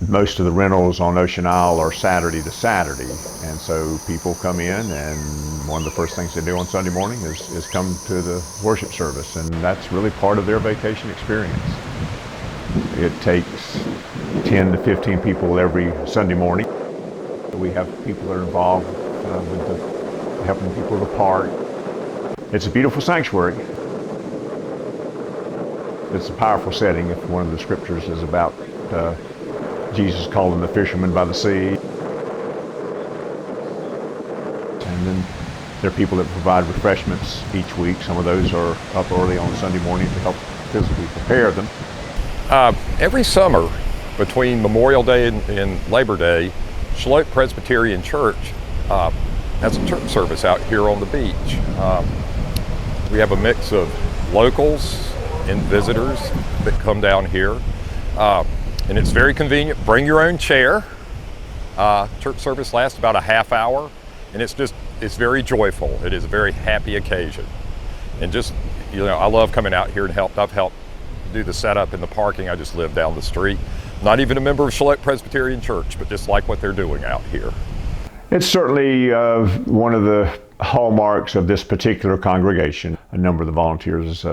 most of the rentals on Ocean Isle are Saturday to Saturday, and so people come in, and one of the first things they do on Sunday morning is come to the worship service, and that's really part of their vacation experience. It takes 10 to 15 people every Sunday morning. We have people that are involved with helping people to park. It's a beautiful sanctuary. It's a powerful setting. If one of the scriptures is about Jesus calling the fishermen by the sea. And then there are people that provide refreshments each week. Some of those are up early on Sunday morning to help physically prepare them. Every summer between Memorial Day and Labor Day, Shallotte Presbyterian Church has a church service out here on the beach. We have a mix of locals and visitors that come down here. And it's very convenient. Bring your own chair. Church service lasts about a half hour, and it's very joyful. It is a very happy occasion. And just, I love coming out here and I've helped do the setup in the parking. I just live down the street. Not even a member of Shallotte Presbyterian Church, but just like what they're doing out here. It's certainly one of the hallmarks of this particular congregation. A number of the volunteers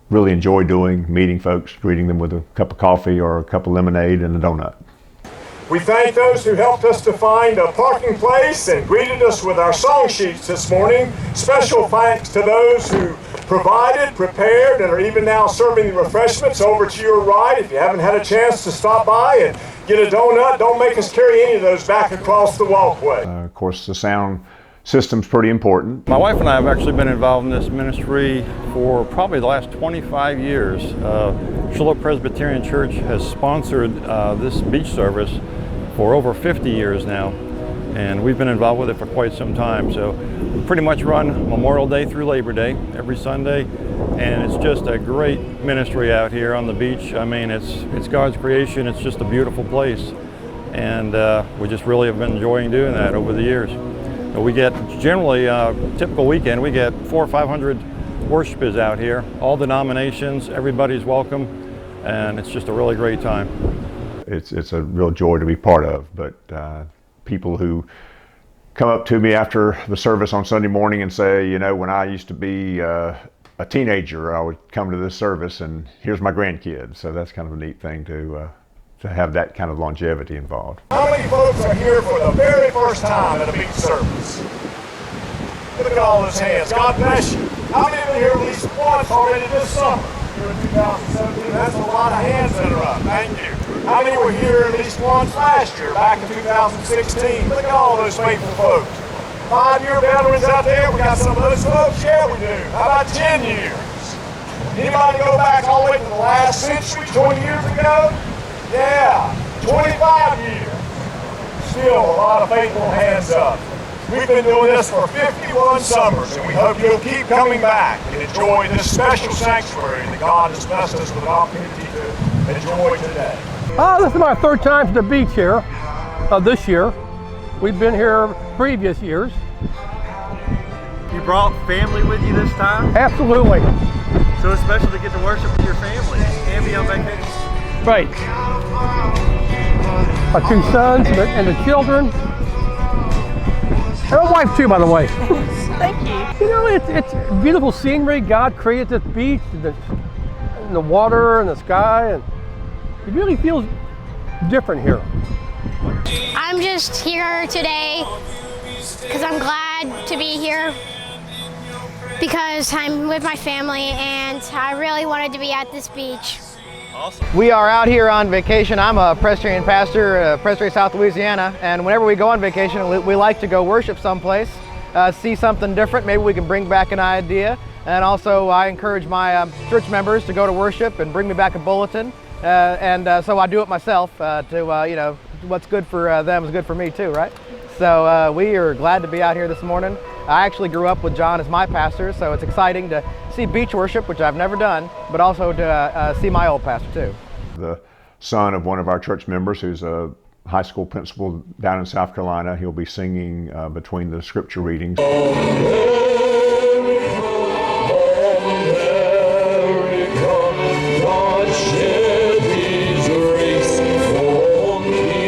really enjoy meeting folks, greeting them with a cup of coffee or a cup of lemonade and a donut. We thank those who helped us to find a parking place and greeted us with our song sheets this morning. Special thanks to those who provided, prepared, and are even now serving the refreshments over to your right. If you haven't had a chance to stop by and get a donut, don't make us carry any of those back across the walkway. Of course, the sound system's pretty important. My wife and I have actually been involved in this ministry for probably the last 25 years. Shallotte Presbyterian Church has sponsored this beach service for over 50 years now, and we've been involved with it for quite some time. So we pretty much run Memorial Day through Labor Day every Sunday, and it's just a great ministry out here on the beach. I mean, it's God's creation. It's just a beautiful place, and we just really have been enjoying doing that over the years. We get generally, typical weekend, we get 400 or 500 worshipers out here, all denominations, everybody's welcome, and it's just a really great time. It's a real joy to be part of, but people who come up to me after the service on Sunday morning and say, when I used to be a teenager, I would come to this service and here's my grandkids. So that's kind of a neat thing to have that kind of longevity involved. How many folks are here for the very first time at a beach service? Look at all those hands. God bless you. How many of you here at least once already this summer? Here in 2017, that's a lot of hands that are up. Thank you. How many were here at least once last year, back in 2016? Look at all those faithful folks. 5-year veterans out there, we got some of those folks? Yeah, we do. How about 10 years? Anybody go back all the way to the last century, 20 years ago? Yeah, 25 years. Still a lot of faithful hands up. We've been doing this for 51 summers, and we hope you'll keep coming back and enjoy this special sanctuary that God has blessed us with an opportunity to enjoy today. This is my third time to the beach here, this year. We've been here previous years. You brought family with you this time? Absolutely. So it's special to get to worship with your family and be on vacation. Right. My 2 sons and the children. And my wife too, by the way. Thank you. It's beautiful scenery. God created this beach, and the water and the sky, and it really feels different here. I'm just here today because I'm glad to be here because I'm with my family and I really wanted to be at this beach. Awesome. We are out here on vacation. I'm a Presbyterian pastor, Presbyterian South Louisiana, and whenever we go on vacation, we like to go worship someplace, see something different. Maybe we can bring back an idea. And also, I encourage my church members to go to worship and bring me back a bulletin. So I do it myself to, what's good for them is good for me too, right? So we are glad to be out here this morning. I actually grew up with John as my pastor, so it's exciting to see beach worship, which I've never done, but also to see my old pastor too. The son of one of our church members who's a high school principal down in South Carolina, he'll be singing between the scripture readings. God shed his grace on me.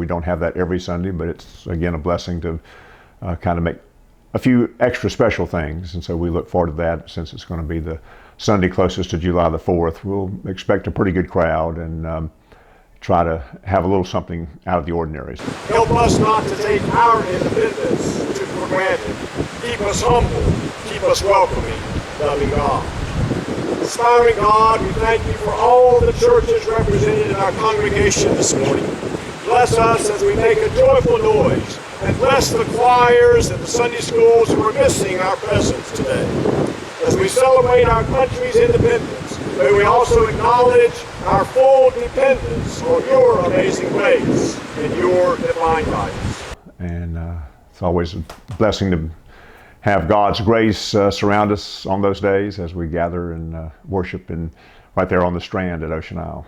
we don't have that every Sunday, but it's again a blessing to kind of make a few extra special things. And so we look forward to that since it's going to be the Sunday closest to July the 4th. We'll expect a pretty good crowd and try to have a little something out of the ordinary. Help us not to take our independence for granted. Keep us humble, keep us welcoming, loving God. Inspiring God, we thank you for all the churches represented in our congregation this morning. Bless us as we make a joyful noise, and bless the choirs and the Sunday schools who are missing our presence today. As we celebrate our country's independence, may we also acknowledge our full dependence on your amazing grace and your divine guidance. And it's always a blessing to have God's grace surround us on those days as we gather and worship right there on the Strand at Ocean Isle.